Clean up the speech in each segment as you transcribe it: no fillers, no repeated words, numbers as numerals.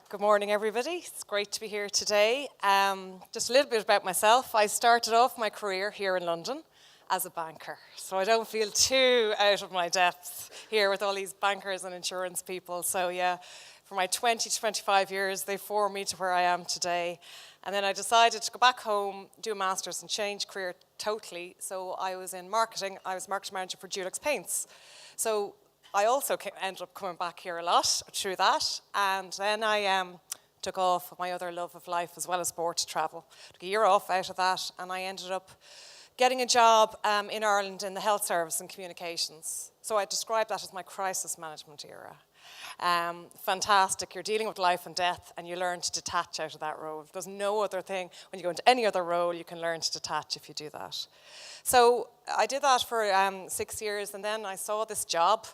Good morning, everybody. It's great to be here today. Just a little bit about myself. I started off my career here in London as a banker, so I don't feel too out of my depth here with all these bankers and insurance people. So yeah, for my 20 to 25 years, they formed me to where I am today. And then I decided to go back home, do a master's and change career totally. So I was in marketing. I was marketing manager for DLS paints. So I also ended up coming back here a lot through that, and then I took off my other love of life as well as sport to travel. Took a year off out of that, and I ended up getting a job in Ireland in the health service and communications. So I describe that as my crisis management era. Fantastic, you're dealing with life and death, and you learn to detach out of that role. There's no other thing, when you go into any other role, you can learn to detach if you do that. So I did that for 6 years, and then I saw this job,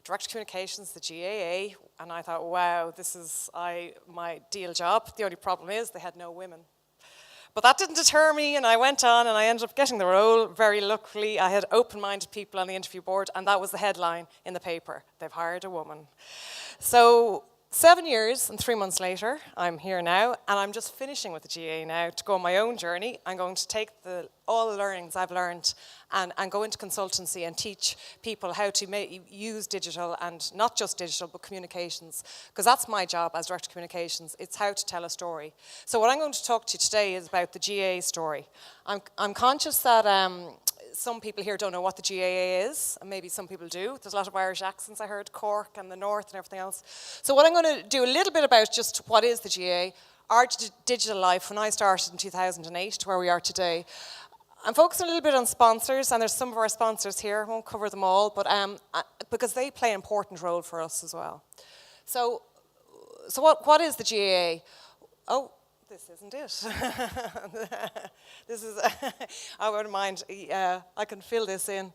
Direct Communications, the GAA, and I thought, wow, this is my ideal job. The only problem is they had no women. But that didn't deter me, and I went on, and I ended up getting the role. Very luckily, I had open-minded people on the interview board, and that was the headline in the paper. They've hired a woman. So 7 years and 3 months later, I'm here now, and I'm just finishing with the GAA now to go on my own journey. I'm going to take all the learnings I've learned and go into consultancy and teach people how to use digital, and not just digital, but communications, because that's my job as Director of Communications. It's how to tell a story. So what I'm going to talk to you today is about the GAA story. I'm conscious that some people here don't know what the GAA is, and maybe some people do. There's a lot of Irish accents, I heard, Cork and the North and everything else. So what I'm going to do a little bit about just what is the GAA, our digital life when I started in 2008 to where we are today. I'm focusing a little bit on sponsors, and there's some of our sponsors here. I won't cover them all, but because they play an important role for us as well. So what is the GAA? Oh, this isn't it. This is, I wouldn't mind, I can fill this in.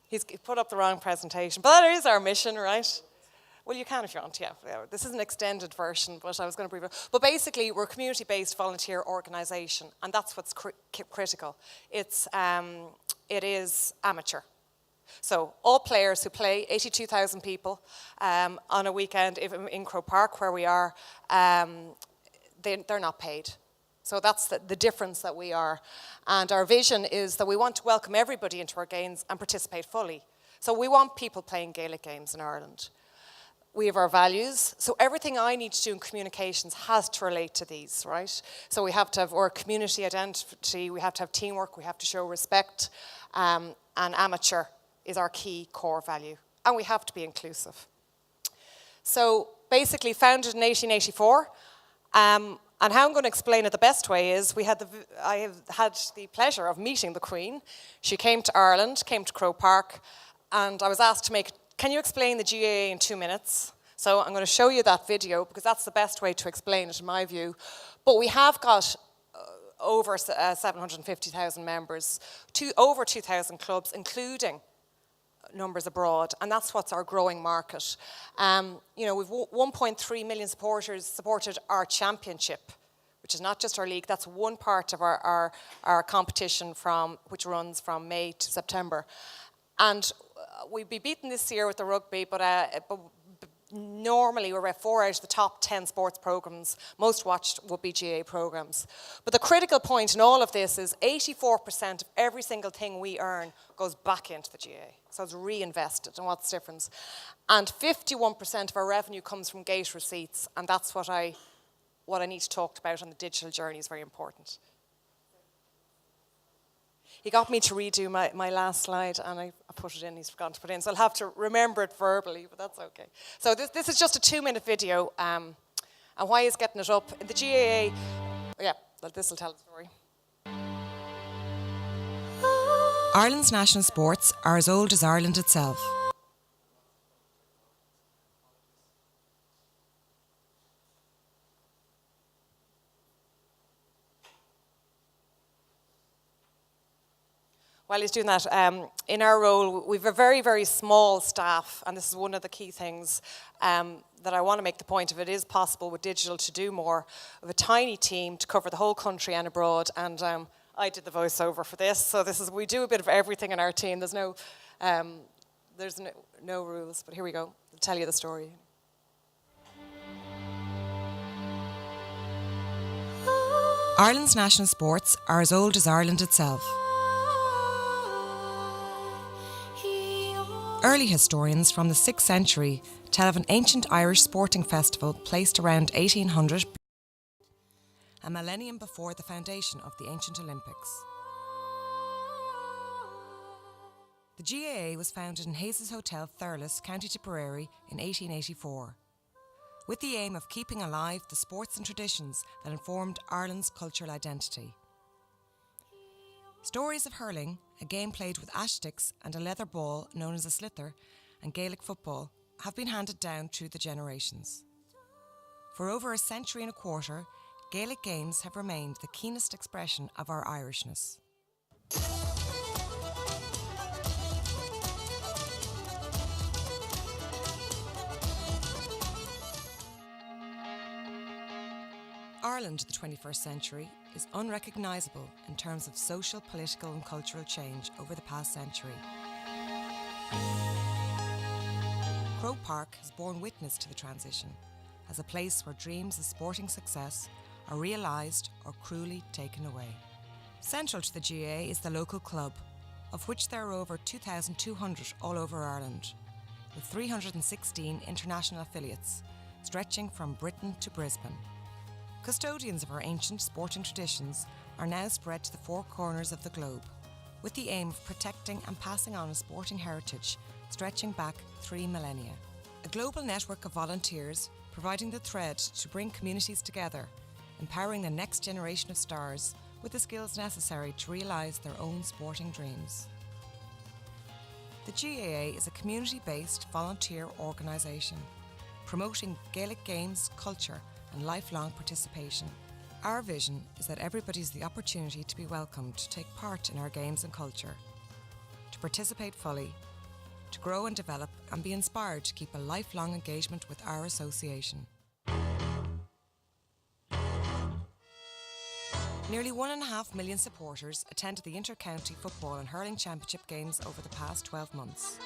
He's put up the wrong presentation, but that is our mission, right? Well, you can if you want, yeah. This is an extended version, but I was going to brief it. But basically, we're a community-based volunteer organisation, and that's what's critical. It is amateur. So all players who play, 82,000 people on a weekend in Croke Park, where we are, they're not paid. So that's the difference that we are. And our vision is that we want to welcome everybody into our games and participate fully. So we want people playing Gaelic games in Ireland. We have our values. So everything I need to do in communications has to relate to these, right? So we have to have our community identity, we have to have teamwork, we have to show respect, and amateur is our key core value. And we have to be inclusive. So basically founded in 1884, and how I'm going to explain it the best way is I have had the pleasure of meeting the Queen. She came to Ireland, came to Croke Park, and I was asked to can you explain the GAA in 2 minutes? So I'm going to show you that video because that's the best way to explain it in my view. But we have got over 750,000 members, over 2,000 clubs, including numbers abroad, and that's what's our growing market. We've 1.3 million supporters supported our championship, which is not just our league. That's one part of our competition which runs from May to September. And we'd be beaten this year with the rugby, but normally we're about 4 out of the top 10 sports programs. Most watched would be GAA programs. But the critical point in all of this is 84% of every single thing we earn goes back into the GAA. So it's reinvested, and what's the difference? And 51% of our revenue comes from gate receipts, and that's what I need to talk about on the digital journey is very important. He got me to redo my last slide, and I put it in, he's forgotten to put it in, so I'll have to remember it verbally, but that's okay. So this is just a 2-minute video, and why he's getting it up. The GAA, yeah, this will tell the story. Ireland's national sports are as old as Ireland itself. While he's doing that, in our role, we have a very, very small staff, and this is one of the key things that I want to make the point of. It is possible with digital to do more. We have a tiny team to cover the whole country and abroad, and I did the voiceover for this, so we do a bit of everything in our team. There's no rules, but here we go. I'll tell you the story. Ireland's national sports are as old as Ireland itself. Early historians from the 6th century tell of an ancient Irish sporting festival placed around 1800, a millennium before the foundation of the ancient Olympics. The GAA was founded in Hayes' Hotel, Thurles, County Tipperary in 1884, with the aim of keeping alive the sports and traditions that informed Ireland's cultural identity. Stories of hurling, a game played with ash sticks and a leather ball known as a slither, and Gaelic football have been handed down through the generations. For over a century and a quarter, Gaelic games have remained the keenest expression of our Irishness. Ireland of the 21st century is unrecognisable in terms of social, political and cultural change over the past century. Croke Park has borne witness to the transition as a place where dreams of sporting success are realised or cruelly taken away. Central to the GAA is the local club, of which there are over 2,200 all over Ireland, with 316 international affiliates stretching from Britain to Brisbane. Custodians of our ancient sporting traditions are now spread to the four corners of the globe, with the aim of protecting and passing on a sporting heritage stretching back 3 millennia. A global network of volunteers providing the thread to bring communities together, empowering the next generation of stars with the skills necessary to realise their own sporting dreams. The GAA is a community-based volunteer organisation promoting Gaelic games, culture and lifelong participation. Our vision is that everybody has the opportunity to be welcomed to take part in our games and culture, to participate fully, to grow and develop and be inspired to keep a lifelong engagement with our association. Nearly 1.5 million supporters attended the Inter-County Football and Hurling Championship games over the past 12 months.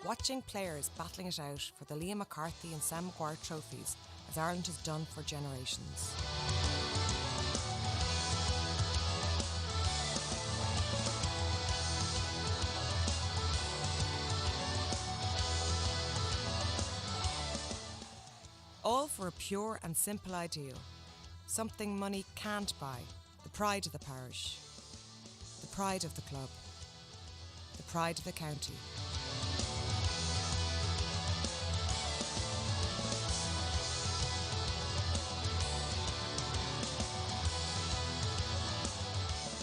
Watching players battling it out for the Liam McCarthy and Sam Maguire trophies, as Ireland has done for generations. All for a pure and simple ideal, something money can't buy: the pride of the parish, the pride of the club, the pride of the county.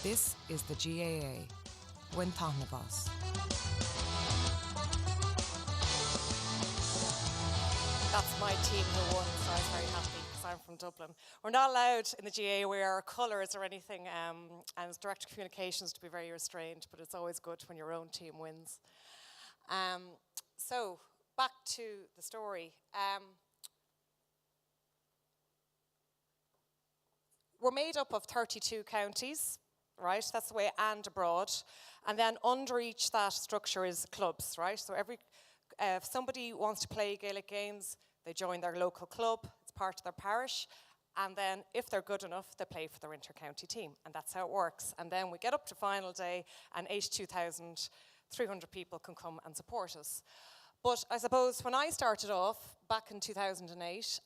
This is the GAA, Win Táhnabás. That's my team who won, so I was very happy because I'm from Dublin. We're not allowed in the GAA to wear our colours or anything, and it's direct communications to be very restrained, but it's always good when your own team wins. So, back to the story. We're made up of 32 counties, right? That's the way, and abroad. And then under each that structure is clubs, right? So if somebody wants to play Gaelic games, they join their local club, it's part of their parish, and then if they're good enough, they play for their inter-county team, and that's how it works. And then we get up to final day, and 82,300 people can come and support us. But I suppose when I started off, back in 2008,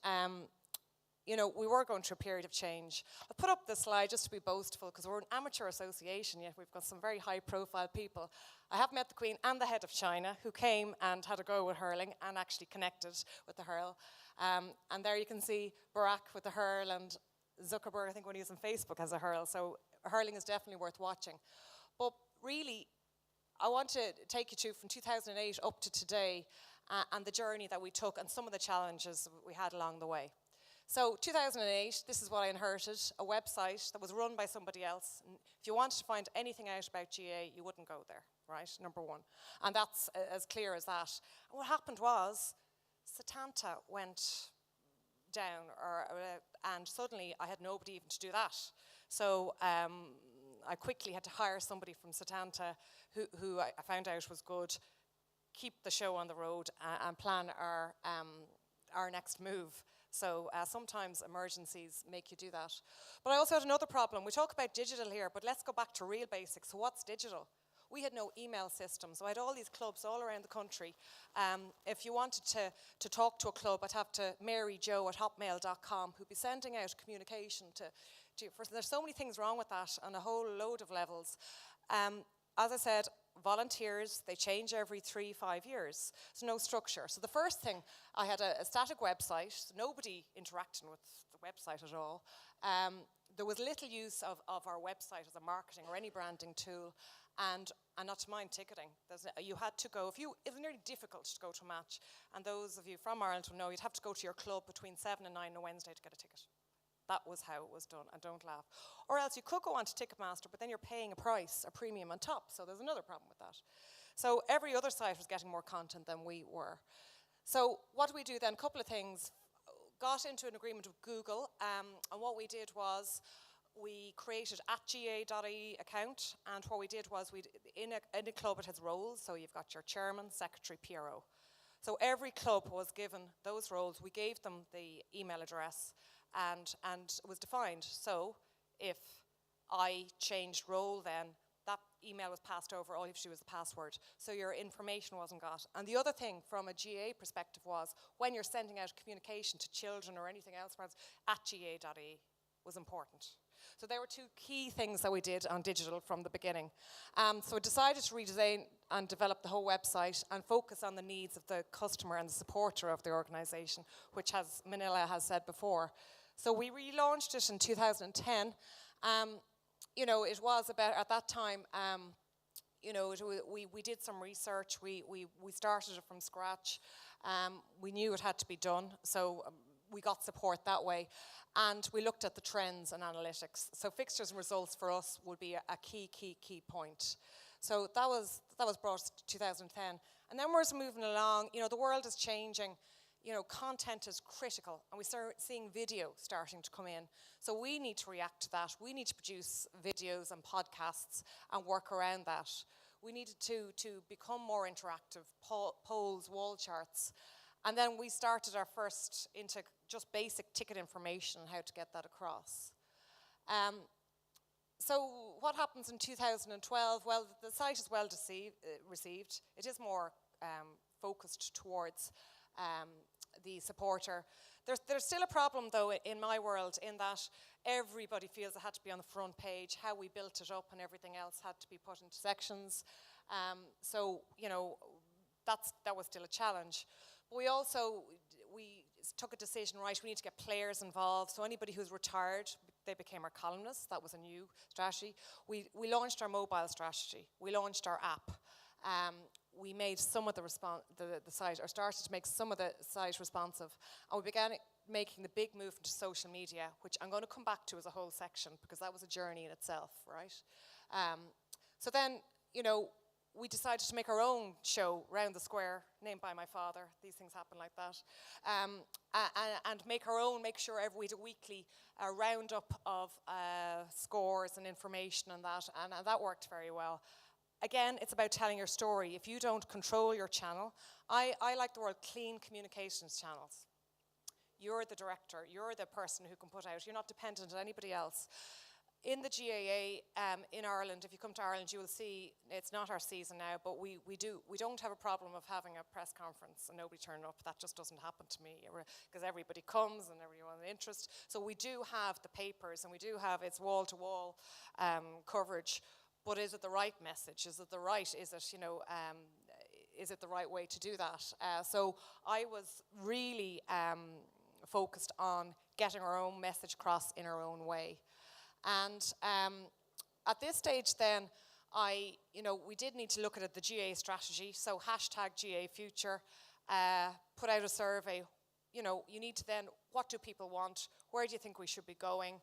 we were going through a period of change. I put up this slide just to be boastful, because we're an amateur association, yet we've got some very high-profile people. I have met the Queen and the head of China, who came and had a go with hurling and actually connected with the hurl. And there you can see Barack with the hurl, and Zuckerberg, I think when he was on Facebook, has a hurl. So hurling is definitely worth watching. But really, I want to take you to from 2008 up to today, and the journey that we took and some of the challenges we had along the way. So 2008, this is what I inherited, a website that was run by somebody else. And if you wanted to find anything out about GAA, you wouldn't go there, right? Number one. And that's as clear as that. And what happened was, Setanta went down, and suddenly I had nobody even to do that. So I quickly had to hire somebody from Setanta who I found out was good, keep the show on the road and plan our next move. So sometimes emergencies make you do that. But I also had another problem. We talk about digital here, but let's go back to real basics. So what's digital? We had no email system, so I had all these clubs all around the country. If you wanted to talk to a club, I'd have to maryjo@hotmail.com, who'd be sending out communication to there's so many things wrong with that on a whole load of levels. As I said, volunteers, they change every 3-5 years. So no structure. So the first thing, I had a static website, nobody interacting with the website at all. There was little use of our website as a marketing or any branding tool, and not to mind ticketing. You had to go, it was nearly difficult to go to a match, and those of you from Ireland will know you'd have to go to your club between 7 and 9 on a Wednesday to get a ticket. That was how it was done, and don't laugh. Or else you could go on to Ticketmaster, but then you're paying a premium on top, so there's another problem with that. So every other site was getting more content than we were. So what do we do then? A couple of things. Got into an agreement with Google, and what we did was we created @ga.ie account, and what we did was in a club it has roles, so you've got your chairman, secretary, PRO. So every club was given those roles. We gave them the email address, and it was defined. So if I changed role, then that email was passed over. All you have to do was the password, so your information wasn't got. And the other thing from a GA perspective was when you're sending out communication to children or anything else, @ga.ie was important. So there were two key things that we did on digital from the beginning. So we decided to redesign and develop the whole website and focus on the needs of the customer and the supporter of the organisation, which, as Manila has said before. So we relaunched it in 2010. It was about, at that time, we did some research. We started it from scratch. We knew it had to be done, so we got support that way. And we looked at the trends and analytics. So fixtures and results for us would be a key point. So that was brought to 2010. And then we're moving along. The world is changing. Content is critical, and we start seeing video starting to come in. So we need to react to that. We need to produce videos and podcasts and work around that. We needed to become more interactive, polls, wall charts. And then we started our first into just basic ticket information and how to get that across. So what happens in 2012? Well, the site is well received. It is more focused towards the supporter. There's still a problem, though, in my world, in that everybody feels it had to be on the front page. How we built it up and everything else had to be put into sections. That was still a challenge. But we took a decision, right, we need to get players involved. So anybody who's retired, they became our columnists. That was a new strategy. We launched our mobile strategy. We launched our app. We made some of the site, or started to make some of the site responsive. And we began making the big move into social media, which I'm going to come back to as a whole section, because that was a journey in itself, right? So then, we decided to make our own show, Round the Square, named by my father. These things happen like that. And make sure we had a weekly roundup of scores and information and that, and that worked very well. Again, it's about telling your story. If you don't control your channel, I like the word clean communications channels. You're the director, you're the person who can put out, you're not dependent on anybody else. In the GAA in Ireland, if you come to Ireland, you will see, it's not our season now, but we don't have a problem of having a press conference and nobody turning up. That just doesn't happen to me, because everybody comes and everyone has interest. So we do have the papers, and we do have its wall-to-wall coverage. But is it the right message? Is it the right way to do that? So I was really focused on getting our own message across in our own way. And at this stage then, we did need to look at the GA strategy. So #GAFuture, put out a survey. You need to then, what do people want? Where do you think we should be going?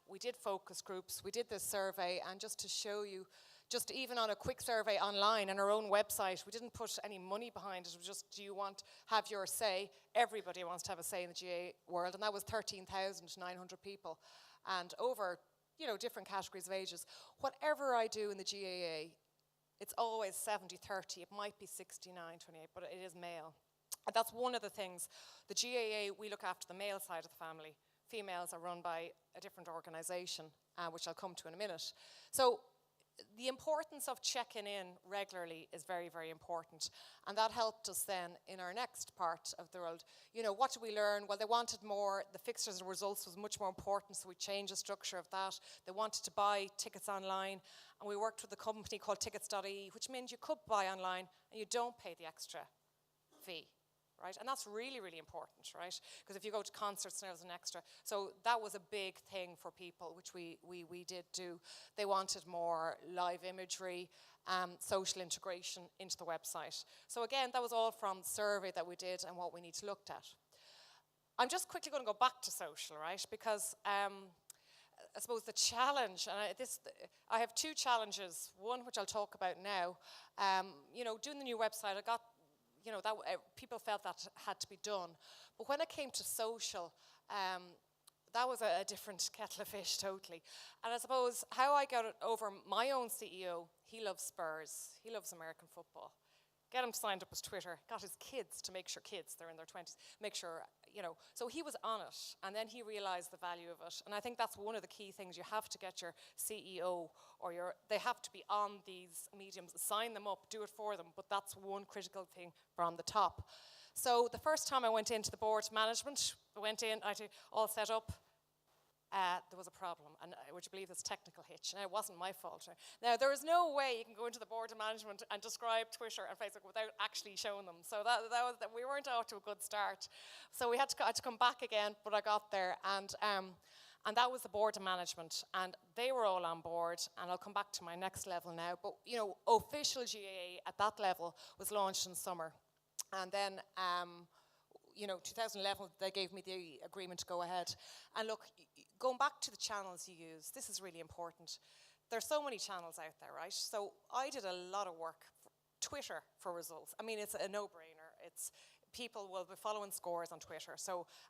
We did focus groups, we did this survey, and just to show you, just even on a quick survey online on our own website, we didn't put any money behind it. It was just, do you want to have your say? Everybody wants to have a say in the GA world, and that was 13,900 people. And over, different categories of ages. Whatever I do in the GAA, it's always 70-30. It might be 69-28, but it is male. And that's one of the things. The GAA, we look after the male side of the family. Females are run by a different organisation, which I'll come to in a minute. So the importance of checking in regularly is very, very important. And that helped us then in our next part of the world. What did we learn? Well, they wanted more. The fixtures and results was much more important, so we changed the structure of that. They wanted to buy tickets online, and we worked with a company called tickets.ie, which means you could buy online and you don't pay the extra fee. Right? And that's really, really important, right? Because if you go to concerts, there's an extra. So that was a big thing for people, which we did do. They wanted more live imagery, social integration into the website. So again, that was all from the survey that we did and what we need to look at. I'm just quickly going to go back to social, right? Because I suppose the challenge, and I have two challenges. One, which I'll talk about now. Doing the new website, I got people felt that had to be done. But when it came to social, that was a different kettle of fish totally. And I suppose how I got it over my own CEO, he loves Spurs, he loves American football. Get him signed up as Twitter, got his kids to make sure they're in their 20s, make sure, So he was on it, and then he realized the value of it. And I think that's one of the key things. You have to get your CEO they have to be on these mediums, sign them up, do it for them, but that's one critical thing from the top. So the first time I went into the board management, I went in, I had it all set up. There was a problem, and would you believe this technical hitch? Now, it wasn't my fault. Now, there is no way you can go into the board of management and describe Twitter and Facebook without actually showing them. So we weren't off to a good start. So we had to come back again, but I got there, and that was the board of management, and they were all on board. And I'll come back to my next level now. But official GAA at that level was launched in summer, and then. 2011, they gave me the agreement to go ahead. And look, going back to the channels you use, this is really important. There's so many channels out there, right? So I did a lot of work for Twitter for results. I mean, it's a no-brainer. People will be following scores on Twitter,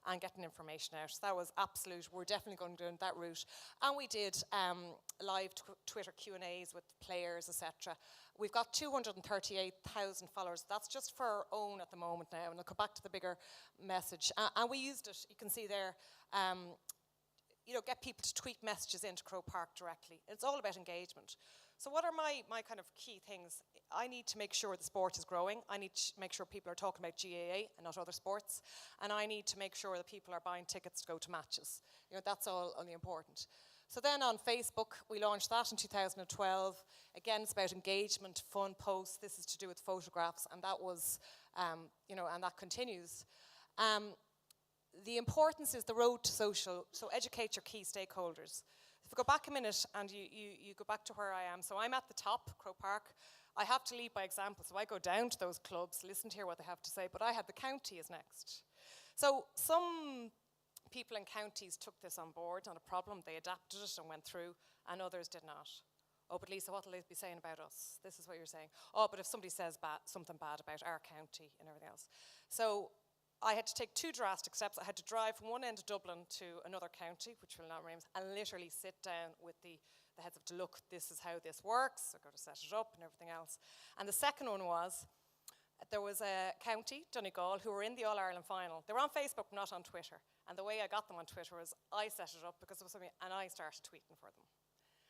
and getting information out. So that was absolute. We're definitely going to go down that route. And we did live Twitter Q&As with players, etc. We've got 238,000 followers. That's just for our own at the moment now, and I'll come back to the bigger message. And we used it. You can see there. Get people to tweet messages into Croke Park directly. It's all about engagement. So what are my kind of key things? I need to make sure the sport is growing. I need to make sure people are talking about GAA and not other sports. And I need to make sure that people are buying tickets to go to matches. That's all only important. So then on Facebook, we launched that in 2012. Again, it's about engagement, fun posts. This is to do with photographs, and that was, and that continues. The importance is the road to social, so educate your key stakeholders. If we go back a minute and you go back to where I am, so I'm at the top, Croke Park. I have to lead by example, so I go down to those clubs, listen to hear what they have to say, but I had the county as next. So some people in counties took this on board, not a problem, they adapted it and went through, and others did not. Oh, but Lisa, what will they be saying about us? This is what you're saying. Oh, but if somebody says something bad about our county and everything else. So I had to take two drastic steps. I had to drive from one end of Dublin to another county, which will not name, and literally sit down with the heads of to look, this is how this works. I've got to set it up and everything else. And the second one was, there was a county, Donegal, who were in the All-Ireland final. They were on Facebook, not on Twitter. And the way I got them on Twitter was I set it up because it was something, and I started tweeting for them.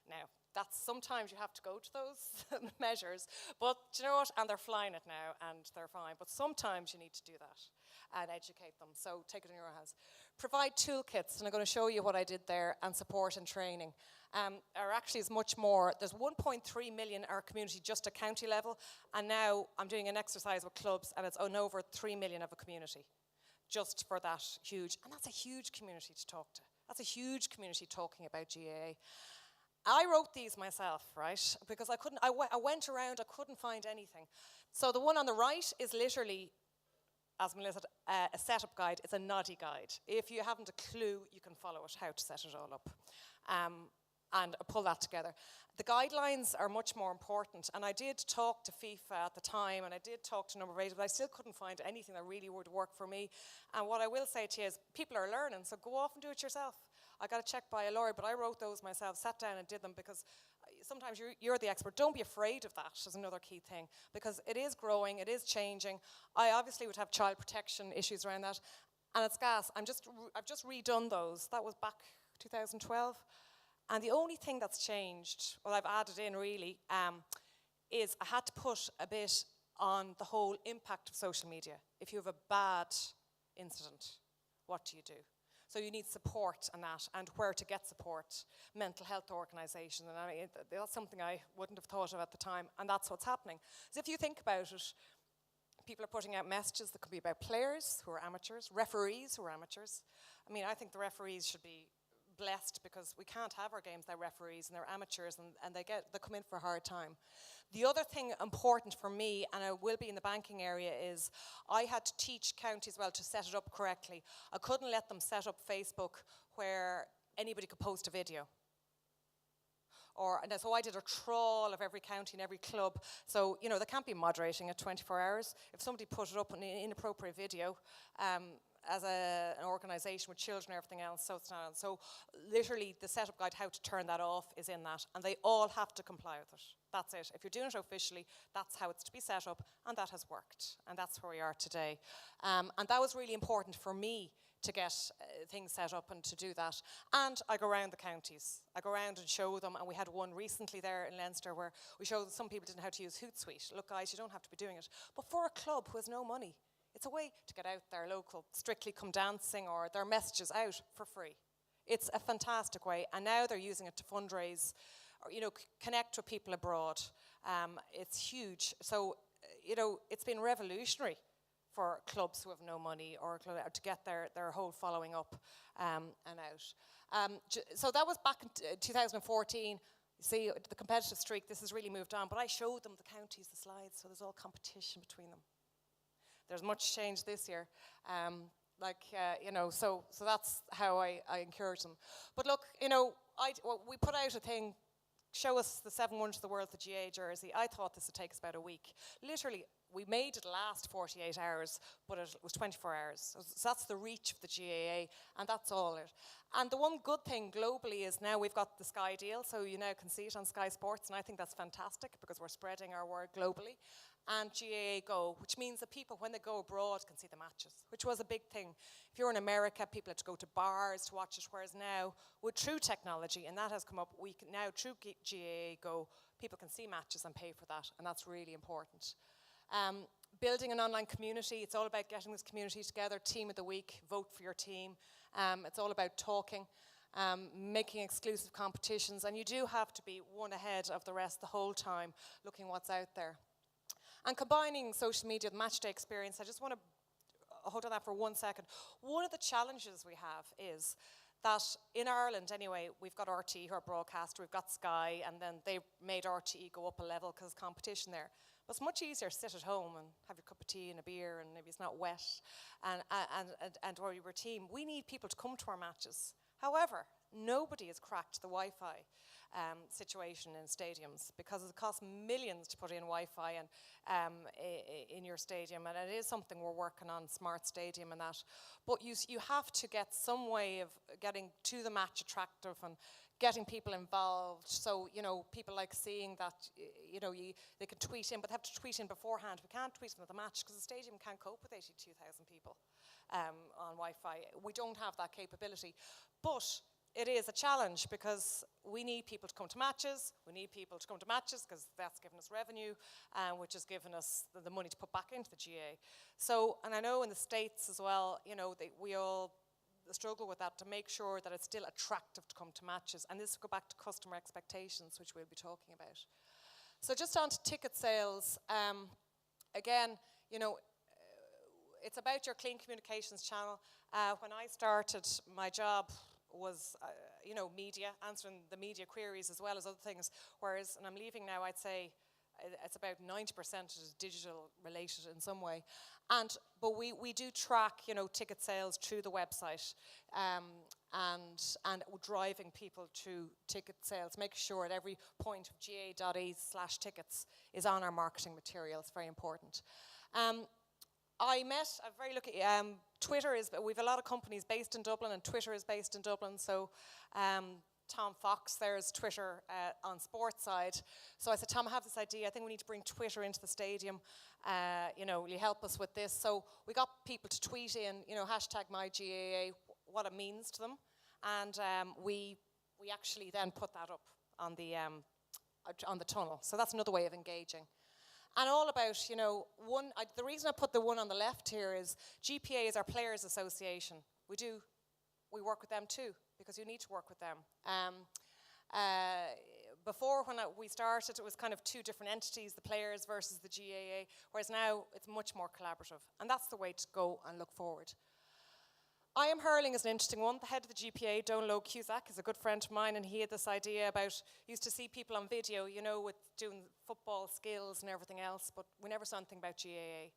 Now, that's sometimes you have to go to those measures, but do you know what? And they're flying it now, and they're fine. But sometimes you need to do that and educate them. So take it in your hands. Provide toolkits, and I'm going to show you what I did there, and support and training. Or actually, is much more. There's 1.3 million in our community just at county level, and now I'm doing an exercise with clubs, and it's on over 3 million of a community, just for that huge. And that's a huge community to talk to. That's a huge community talking about GAA. I wrote these myself, right? Because I went around, I couldn't find anything. So the one on the right is literally, as Melissa said, a setup guide. It's a noddy guide. If you haven't a clue, you can follow it, how to set it all up. And pull that together. The guidelines are much more important, and I did talk to FIFA at the time, and I did talk to a number of agents, but I still couldn't find anything that really would work for me. And what I will say to you is, people are learning, so go off and do it yourself. I got a check by a lawyer, but I wrote those myself, sat down and did them, because sometimes you're the expert. Don't be afraid of that is another key thing, because it is growing, it is changing. I obviously would have child protection issues around that, and it's gas. I've just redone those. That was back 2012. And the only thing that's changed, well, I've added in really, is I had to put a bit on the whole impact of social media. If you have a bad incident, what do you do? So you need support on that, and where to get support, mental health organisations, and I mean, that's something I wouldn't have thought of at the time, and that's what's happening. So if you think about it, people are putting out messages that could be about players who are amateurs, referees who are amateurs. I mean, I think the referees should be blessed, because we can't have our games, they're referees and they're amateurs, and they come in for a hard time. The other thing important for me, and I will be in the banking area, is I had to teach counties well to set it up correctly. I couldn't let them set up Facebook where anybody could post a video. And so I did a trawl of every county and every club. So, you know, they can't be moderating at 24 hours. If somebody put it up an inappropriate video, as an organisation with children and everything else, so it's not. So literally the setup guide, how to turn that off, is in that, and they all have to comply with it. That's it. If you're doing it officially, that's how it's to be set up, and that has worked, and that's where we are today. And that was really important for me to get things set up and to do that. And I go around the counties. I go around and show them, and we had one recently there in Leinster where we showed that some people didn't know how to use Hootsuite. Look, guys, you don't have to be doing it. But for a club who has no money, it's a way to get out their local Strictly Come Dancing or their messages out for free. It's a fantastic way, and now they're using it to fundraise or, you know, connect with people abroad. It's huge. So, you know, it's been revolutionary for clubs who have no money or to get their whole following up and out. So that was back in 2014. You see, the competitive streak, this has really moved on, but I showed them the counties, the slides, so there's all competition between them. There's much change this year, you know, so that's how I encourage them. But look, you know, we put out a thing, show us the 7 wonders of the world, the GA jersey. I thought this would take us about a week. Literally, we made it last 48 hours, but it was 24 hours. So that's the reach of the GAA, and that's all it. And the one good thing globally is now we've got the Sky deal, so you now can see it on Sky Sports, and I think that's fantastic because we're spreading our word globally. And GAA Go, which means that people, when they go abroad, can see the matches, which was a big thing. If you're in America, people had to go to bars to watch it, whereas now, with true technology, and that has come up, we can now, through GAA Go, people can see matches and pay for that, and that's really important. Building an online community, it's all about getting this community together, team of the week, vote for your team. It's all about talking, making exclusive competitions, and you do have to be one ahead of the rest the whole time, looking what's out there. And combining social media with matchday experience, I just want to hold on that for 1 second. One of the challenges we have is that in Ireland, anyway, we've got RTE, who are broadcaster, we've got Sky, and then they made RTE go up a level because of competition there. But it's much easier to sit at home and have your cup of tea and a beer, and maybe it's not wet, and or your team. We need people to come to our matches. However, nobody has cracked the Wi-Fi situation in stadiums, because it costs millions to put in Wi-Fi in your stadium, and it is something we're working on, smart stadium and that. But you have to get some way of getting to the match attractive and getting people involved. So, you know, people like seeing that, you know, they can tweet in, but they have to tweet in beforehand. We can't tweet in at the match because the stadium can't cope with 82,000 people on Wi-Fi. We don't have that capability. But it is a challenge because we need people to come to matches. We need people to come to matches because that's given us revenue, which has given us the money to put back into the GA. So, and I know in the States as well, you know, we all struggle with that to make sure that it's still attractive to come to matches. And this will go back to customer expectations, which we'll be talking about. So just on to ticket sales. Again, you know, it's about your clean communications channel. When I started my job, was, you know, media, answering the media queries as well as other things, whereas, and I'm leaving now, I'd say it's about 90% is digital related in some way. But we do track, you know, ticket sales through the website and driving people to ticket sales, make sure at every point of ga.ie/tickets is on our marketing material. It's very important. I'm very lucky. Twitter we have a lot of companies based in Dublin, and Twitter is based in Dublin. So Tom Fox, there's Twitter on sports side. So I said, Tom, I have this idea. I think we need to bring Twitter into the stadium. Will you help us with this? So we got people to tweet in, hashtag MyGAA, what it means to them. And we actually then put that up on the tunnel. So that's another way of engaging. And all about, the reason I put the one on the left here is GPA is our Players Association. We work with them too, because you need to work with them. Before, when we started, it was kind of two different entities, the players versus the GAA, whereas now it's much more collaborative. And that's the way to go and look forward. I Am Hurling is an interesting one. The head of the GPA, Donal Cusack, is a good friend of mine, and he had this idea about, used to see people on video, with doing football skills and everything else, but we never saw anything about GAA.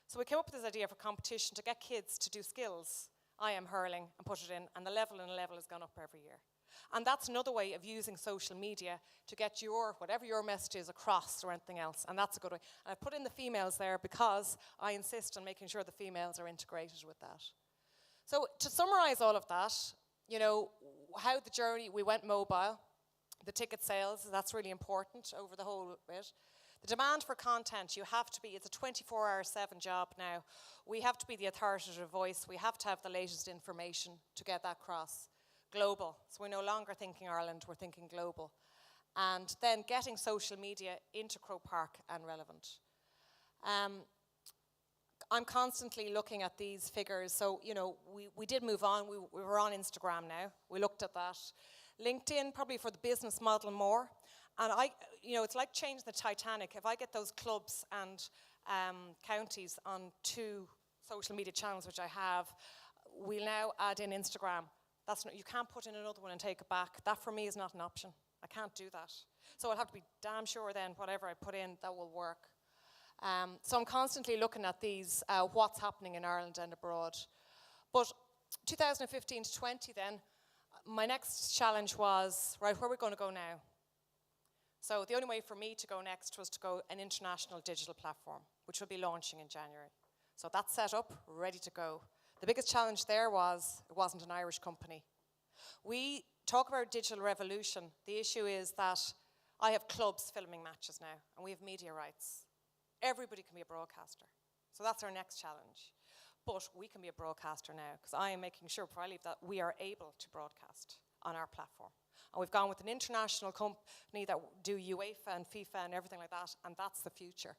So we came up with this idea for competition to get kids to do skills, I Am Hurling, and put it in, and the level has gone up every year. And that's another way of using social media to get whatever your message is across or anything else, and that's a good way. And I put in the females there because I insist on making sure the females are integrated with that. So to summarise all of that, how the journey, we went mobile, the ticket sales, that's really important over the whole bit. The demand for content, it's a 24/7 job now. We have to be the authoritative voice. We have to have the latest information to get that across. Global, so we're no longer thinking Ireland, we're thinking global. And then getting social media into Croke Park and relevant. I'm constantly looking at these figures. So, we did move on. We were on Instagram now. We looked at that. LinkedIn, probably for the business model more. And it's like changing the Titanic. If I get those clubs and counties on 2 social media channels, which I have, we'll now add in Instagram. You can't put in another one and take it back. That for me is not an option. I can't do that. So I'll have to be damn sure then whatever I put in, that will work. So I'm constantly looking at these, what's happening in Ireland and abroad. But 2015 to 20 then, my next challenge was, right, where are we going to go now? So the only way for me to go next was to go an international digital platform, which will be launching in January. So that's set up, ready to go. The biggest challenge there was, it wasn't an Irish company. We talk about digital revolution. The issue is that I have clubs filming matches now, and we have media rights. Everybody can be a broadcaster. So that's our next challenge. But we can be a broadcaster now, because I am making sure, before I leave, that we are able to broadcast on our platform. And we've gone with an international company that do UEFA and FIFA and everything like that, and that's the future.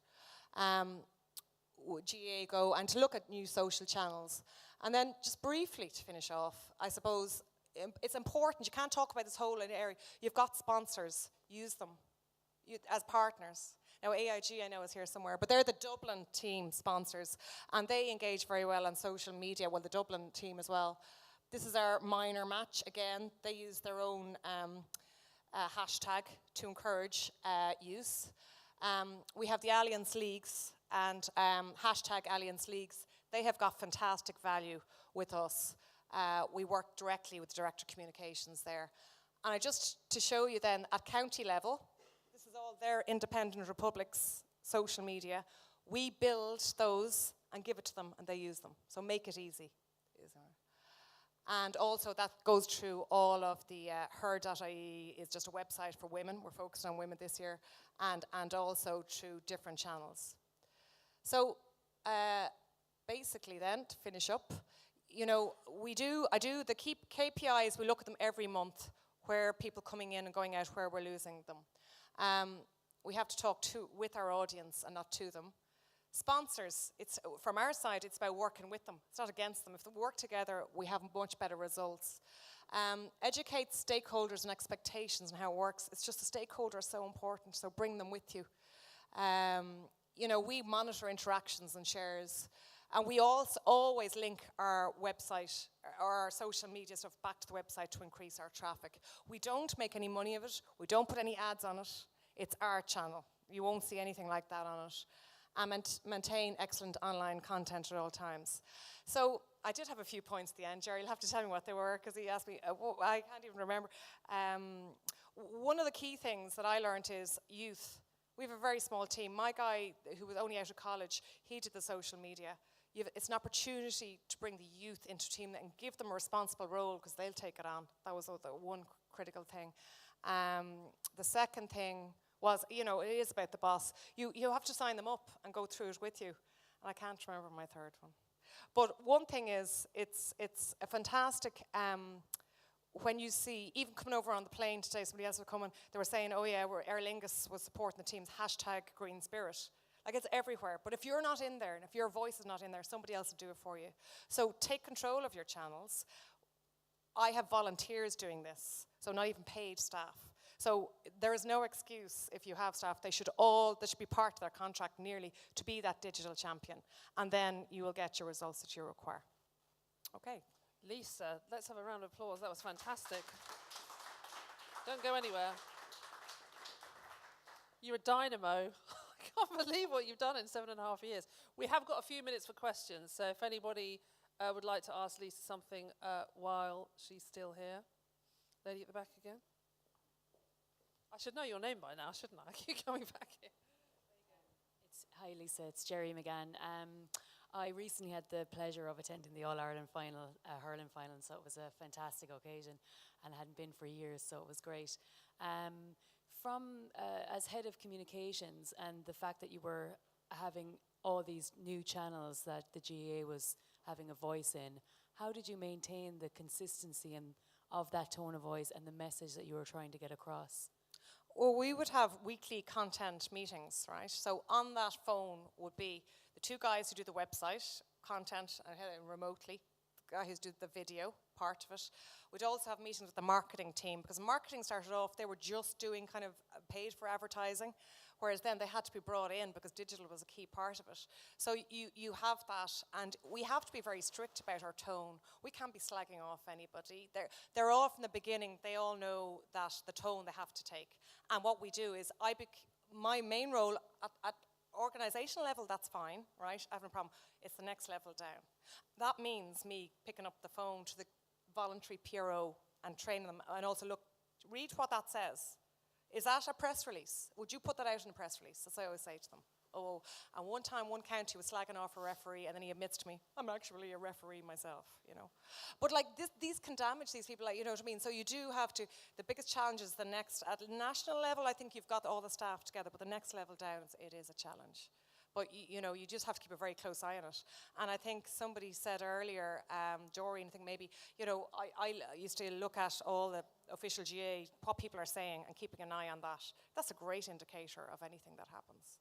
GA Go, and to look at new social channels. And then just briefly to finish off, I suppose it's important, you can't talk about this whole area. You've got sponsors, use them as partners. Now AIG I know is here somewhere, but they're the Dublin team sponsors, and they engage very well on social media, well the Dublin team as well. This is our minor match, again, they use their own hashtag to encourage use. We have the Alliance Leagues, and hashtag Alliance Leagues, they have got fantastic value with us. We work directly with the Director of Communications there. And to show you then, at county level, this is all their independent republics' social media. We build those and give it to them, and they use them. So make it easy. And also that goes through all of the her.ie is just a website for women. We're focused on women this year, and also through different channels. So basically then, to finish up, I do the KPIs, we look at them every month, where people coming in and going out, where we're losing them. We have to talk with our audience and not to them. Sponsors, from our side, it's about working with them. It's not against them. If they work together, we have much better results. Educate stakeholders and expectations and how it works. It's just the stakeholder is so important, so bring them with you. We monitor interactions and shares, and we also always link our website or our social media stuff back to the website to increase our traffic. We don't make any money of it. We don't put any ads on it. It's our channel. You won't see anything like that on it. And maintain excellent online content at all times. So I did have a few points at the end. Jerry, you'll have to tell me what they were, because he asked me, I can't even remember. One of the key things that I learned is youth. We have a very small team. My guy, who was only out of college, he did the social media. it's an opportunity to bring the youth into a team and give them a responsible role because they'll take it on. That was the one critical thing. The second thing was, it is about the boss. You have to sign them up and go through it with you. And I can't remember my third one. But one thing is, it's a fantastic, when you see, even coming over on the plane today, somebody else was coming, they were saying, oh yeah, Aer Lingus was supporting the team's hashtag Green Spirit. Like, it's everywhere. But if you're not in there, and if your voice is not in there, somebody else will do it for you. So take control of your channels. I have volunteers doing this, so not even paid staff. So there is no excuse if you have staff. They should be part of their contract nearly to be that digital champion. And then you will get your results that you require. Okay. Lisa, let's have a round of applause. That was fantastic. Don't go anywhere. You're a dynamo. I can't believe what you've done in 7.5 years. We have got a few minutes for questions, so if anybody would like to ask Lisa something while she's still here. Lady at the back again. I should know your name by now, shouldn't I? I keep coming back here. Hi Lisa, it's Jerry McGann. I recently had the pleasure of attending the All-Ireland final, hurling final, so it was a fantastic occasion and hadn't been for years, so it was great. As head of communications and the fact that you were having all these new channels that the GAA was having a voice in, how did you maintain the consistency of that tone of voice and the message that you were trying to get across? Well, we would have weekly content meetings, right? So on that phone would be the two guys who do the website content remotely, the guy who's did the video part of it. We'd also have meetings with the marketing team, because marketing started off, they were just doing kind of paid for advertising, whereas then they had to be brought in because digital was a key part of it. So you have that, and we have to be very strict about our tone. We can't be slagging off anybody. They're all from the beginning, they all know that the tone they have to take. And what we do is, my main role at organizational level, that's fine, right? I have no problem. It's the next level down. That means me picking up the phone to the voluntary PRO and training them, and also read what that says. Is that a press release? Would you put that out in a press release? That's what I always say to them. Oh, and one time one county was slagging off a referee, and then he admits to me, I'm actually a referee myself, But like these can damage these people, like, you know what I mean? So you do have to, the biggest challenge is at national level, I think you've got all the staff together, but the next level down, it is a challenge. But you just have to keep a very close eye on it. And I think somebody said earlier, Doreen, I think maybe, I used to look at all the official GA, what people are saying, and keeping an eye on that. That's a great indicator of anything that happens.